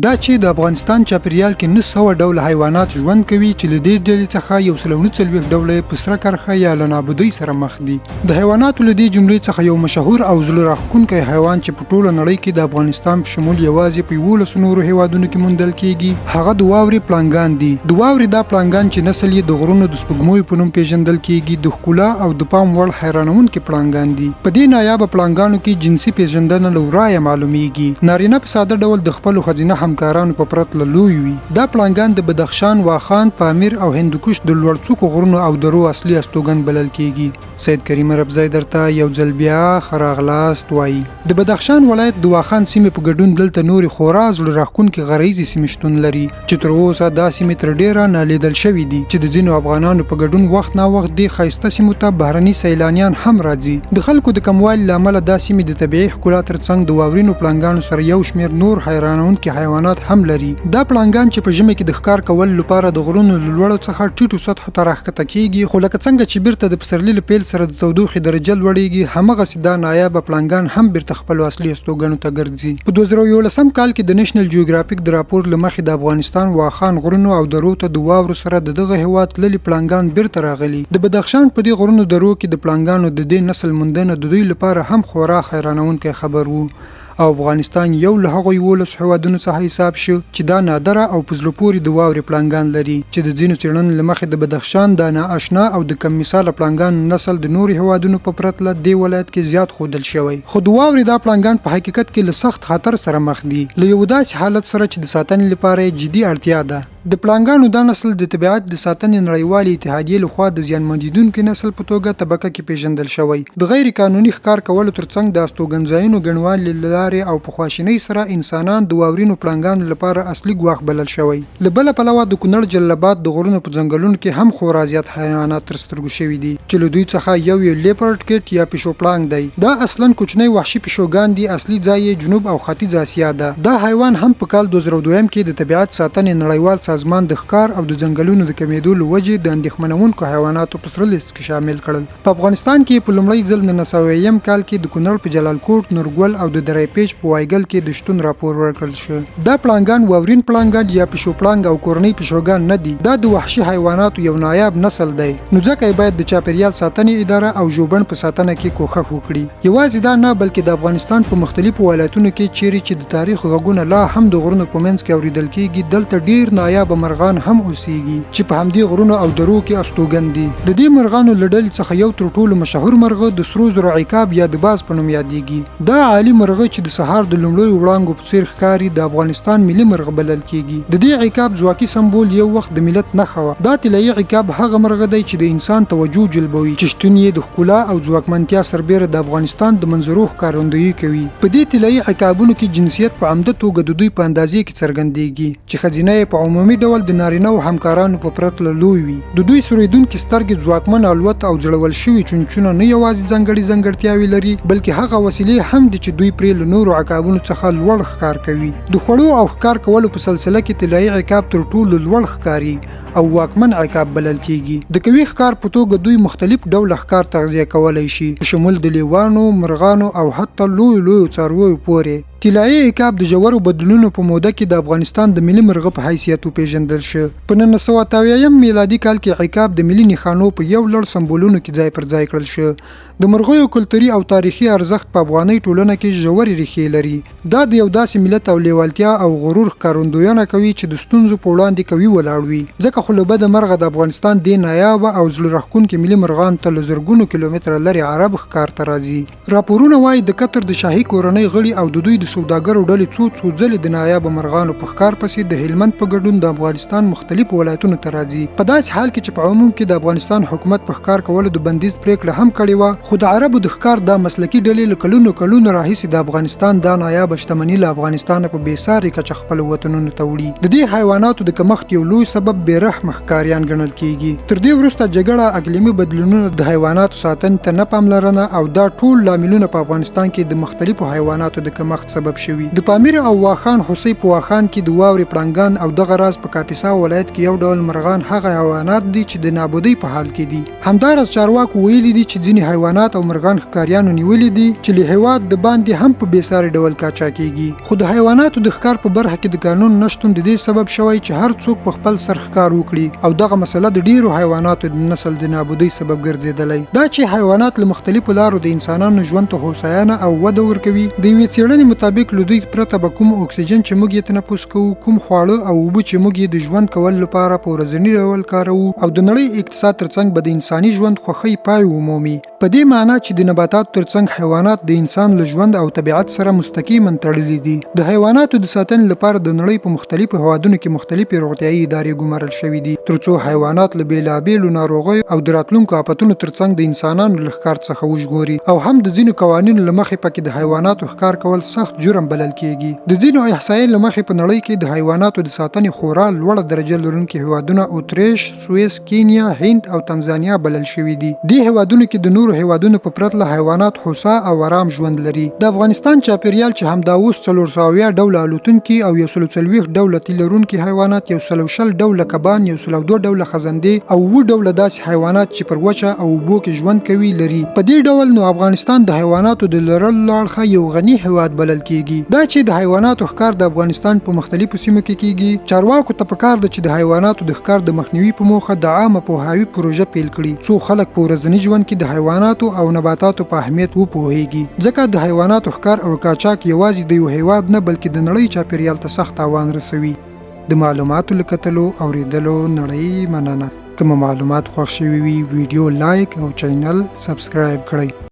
دا چې د افغانستان چاپیریال کې 900 ډول حیوانات ژوند کوي چې له دې ډلې څخه 140 ډول په سره کرښه یا له نابودۍ سره مخ دي. د حیواناتو له دې جملې څخه یو مشهور او زړه راښکونکی حیوان چې په ټوله نړۍ کې د افغانستان په شمول یوازې په 11 نورو هیوادونو کې موندل کیږي هغه د واورې پړانګان دي. د واورې دا پړانګان چې نسل یې د غرونو د سپوږمۍ په نوم پیژندل کیږي د ښکلا او د پام وړ حیرانونکي پړانګان دي. په دې نایابه پړانګانو کې جنسي پیژندنه له ورایه معلومیږي. نارینه په ساده ډول د خپل ښځینه همکارانو په پرتله لوی وي. دا پړانګان د بدخشان، واخان، پامیر او هندوکش د لوړڅوکو غرونو او درو اصلي استوګن بلل کیږي. سید کریم ربزی درته یو ځل بیا خراغلاست وایي. د بدخشان ولایت د واخان سیمې په ګډون دلته نورې خورا زړه راښکونکې غریزي سیمې شتون لري چې تر اوسه دا سیمې تر ډیره نالیدل شوي دي چې د ځینو افغانانو په ګډون وخت نا وخت دې ښایسته سیمو ته بهرني سیلانیان هم راځي. د خلکو د کموالي له امله دا سیمې د طبیعي ښکلا ترڅنګ د واورینو پړانګانو سره یو شمېر نور حیرانونکي حیوانات هم لري. دا پړانګان چې په ژمي کې د ښکار کولو لپاره د غرونو له لوړو څخه ټیټو سطحو ته راښکته کیږي، خو لکه څنګه چې بیرته د پسرلي له پیل سره د تودوخې درجه لوړیږي همغسې دا نایابه پړانګان هم بیرته خپلو اصلي استوګنو ته ګرځي. په 2011 کال کې د نېشنل جیوګرافیک د راپور له مخې د افغانستان واخان غرونو او درو ته د واورو سره د دغه هېواد تللي پړانګان بیرته راغلي. د بدخشان په دې غرونو درو کې د پړانګانو د دې نسل موندنه د دوی لپاره هم خورا حیرانونکی خبر وو او افغانستان یو له هغو 11 هیوادونو څخه حساب شو چې دا نادره او په زړه پورې د واورې پړانګان لري چې د ځینو څېړنو له مخې د بدخشان دا نااشنا او د کم مثاله پړانګان نسل د نورو هیوادونو په پرتله دې ولایت کې زیات ښودل شوی. خو د واورې دا پړانګان په حقیقت کې له سخت خطر سره مخ دي، له یو داسې حالت سره چې د ساتنې لپاره یې جدي اړتیا ده. د پړانګانو دا نسل د طبیعت د ساتنې نړیوالې اتحادیې لخوا د زیانمندیدونکي نسل په توګه طبقه کې پیژندل شوی. د غیر قانوني ښکار کولو ترڅنګ د استوګنځایونو ګڼوالي له لارې او په خواشینۍ سره انسانان د واورینو پړانګانو لپاره اصلي ګواښ بلل شوی. له بله پلوه د کونړ جلال آباد د غرونو په ځنګلونو کې هم خورا زیات حیوانات تر سترګو شوي دي چې له دوی څخه یو لیپرډ کیټ یا پیشو پړانګ دی. دا اصلا کوچنی وحشي پیشوګان دي. اصلي ځای یې جنوب او ختیځ اسیا ده. دا حیوان هم په کال 2002 کې د طبیعت ساتنې نړیوال سازمان د ښکار او د ځنګلونو د کمیدو له وجې د اندېښمنونکو حیواناتو په سره لیست کې شامل کړل. په افغانستان کې په لومړي ځل 1900 کال کې د کونړ په جلال کوټ، نورګل او د درې پیج په وایګل کې د شتون راپور ورکړل شو. دا پړانګان واورین پړانګان یا پیشو پړانګ او کورنۍ پیشوګان نه دي. دا د وحشي حیواناتو یو نایاب نسل دی، نو ځکه باید د چاپیریال ساتنې اداره او ژوبڼ په ساتنه کې کوښښ وکړي. یوازې دا نه بلکې د افغانستان په مختلفو ولایتونو کې چیرې چې د تاریخ غږونه لا هم د غرونو په منځ کې اورېدل کېږي دلته ډیر نایاب مرغان هم اوسېږي چې په همدې غرونو او درو کې استوګن دي. د دې مرغانو له ډلې څخه یو تر ټولو مشهور مرغه د سرو زرو عقاب یا د باز په نوم یادېږي. دا عالي مرغه چې د سهار د لومړیو وړانګو په څېر ښکاري د افغانستان ملي مرغه بلل کېږي. د دې عقاب ځواکي سمبول یو وخت د ملت نښه وه. دا طلایي عقاب هغه مرغه دی چې د انسان توجه جلبوي چې شتون یې د ښکلا او ځواکمنتیا سربیره د افغانستان د منظرو ښکارندویي کوي. په دې طلایي عقابونو کې جنسیت په عمده توګه د دوی په اندازې کې څرګندېږي چې ښځینه یې په عمومي ډول د نارینه‌و همکارانو په پرتله لوی وي. د دوی سوریدونکي سترګې ځواکمن الوت او ځړول شوي چونچونه نه یوازې ځانګړتیاوې لري بلکې هغه وسیلې هم دي چې دوی پرې له نورو عقابونو څخه لوړ ښکار کوي. د خوړو او ښکار کولو په سلسله کې طلایي عقاب تر ټولو لوړ ښکاري او واکمن عقاب بلل کیږي. د قوي ښکار په توګه دوی مختلف ډوله ښکار تغذیه کولی شي په شمول د لیوانو، مرغانو او حتی لویو څارویو پورې. طلایي عقاب د ژورو بدلونونو په موده کې د افغانستان د ملي مرغه په حیثیت وپېژندل شو. په 1988 میلادي کال کې عقاب د ملي نښانو په یو لړ سمبولونو کې ځای پر ځای کړل شو. د مرغیو کلتوري او تاریخي ارزښت په افغاني ټولنه کې ژورې ریښې لري. دا د یو داسې ملت او لیوالتیا او غرور ښکارندویانه کوي چې د ستونزو په وړاندې قوي ولاړ وي. ځکه خو له بده مرغه د افغانستان دې نایابه او زړه راښکونکي ملي مرغان ته له زرګونو کیلومتره لرې عرب ښکار ته راځي. راپورونه وایي د قطر د شاهي کورنۍ غړي او د دوی د سوداګرو ډلې څو ځلې د نایابه مرغانو په ښکار پسې د هلمند په ګډون د افغانستان مختلفو ولایتونو ته راځي. په داسې حال کې چې په عموم کې د افغانستان حکومت په ښکار کولو د بندیز پریکړه هم کړې وه، خو د عربو د ښکار دا مسلکي ډلې له کلونو راهیسې د افغانستان دا نایابه شتمني له افغانستانه په بېساري کچه خپلو وطنونو ته وړي. د دې حیواناتو د کمښت یو لوی سبب بېرحمه ښکاریان ګڼل کېږي. تر دې وروسته جګړه، اقلیمي بدلونونه، د حیواناتو ساتنې ته نه پاملرنه او دا ټول لاملونه په افغانستان کې د مختلفو حیواناتو د کمښت سبب شوي. د پامیر او واخان حصي په واخان کې د واورې پړانګان او دغه راز په کاپیسا ولایت کې یو ډول مرغان هغه حیوانات دي چې د نابودۍ په حال کې دي. همداراز چارواکو ویلي دي چې ځینې حیوانات حیوانات او مرغان ښکاریانو نیولي دي چې له هیواد د باندې هم په بېساري ډول قاچاق کیږي. خو د حیواناتو د ښکار په برخه کې د قانون نشتون د دې سبب شوی چې هر څوک په خپل سر ښکار وکړي او دغه مسله د ډیرو حیواناتو د نسل د نابودۍ سبب ګرځیدلی. دا چې حیوانات له مختلفو لارو د انسانانو ژوند ته هوساینه او وده ورکوي. د یوې څېړنې مطابق له دوی پرته به کوم اکسیجن چې موږ یې تنفس کوو، کوم خواړه او اوبه چې موږ یې د ژوند کولو لپاره په ورځني ډول کاروو او د نړۍ اقتصاد ترڅنګ به د انساني ژوند خوښۍ پای ومومي. په دې معنی چې د نباتاتو ترڅنګ حیوانات د انسان له ژوند او طبیعت سره مستقیما تړلي دي. د حیواناتو د ساتنې لپاره د نړۍ په مختلفو هیوادونو کې مختلفې روغتیايي ادارې ګمارل شوي دي ترڅو حیوانات له بېلابېلو ناروغیو او د راتلونکو آفتونو ترڅنګ د انسانانو له ښکار څخه وژغوري. او هم د ځینو قوانینو له مخې پکې د حیواناتو ښکار کول سخت جرم بلل کیږي. د ځینو احصایې له مخې په نړۍ کې د حیواناتو د ساتنې خورا لوړه درجه لرونکي هیوادونه اتریش، سویس، کینیا، هند او تنزانیا بلل شوي دي. دې هیوادونو کې د نورو هیوادونو په پرتله حیوانات هوسا او آرام ژوند لري. د افغانستان چاپیریال چې همدا اوس 400 ډوله الوتونکي او 140 ډوله تیل لرونکي حیوانات، 120 ډوله کبان، 102 ډوله خزندې او 7 ډوله داسې حیوانات چې پر وچه او اوبو کې ژوند کوي لري. په دې ډول نو افغانستان د حیواناتو د لرلو له اړخه یو غني هیواد بلل کیږي. دا چې د حیواناتو ښکار د افغانستان په مختلفو سیمو کې کیږي، چارواکو ته پکار ده چې د حیواناتو د ښکار د مخنیوي په موخه د عامه پوهاوي پروژه پیل کړي څو خلک په ورځني ژوند کې د حیواناتو او نباتاتو په اهمیت وپوهیږي. ځکه د حیواناتو ښکار او قاچاق یوازې د یو هیواد نه بلکې د نړۍ چاپیریال ته سخت تاوان رسوي. د معلوماتو له کتلو او اوریدلو نړۍ مننه. کوم معلومات خوښ شوي وي ویډیو لایک او چینل سبسکرایب کړئ.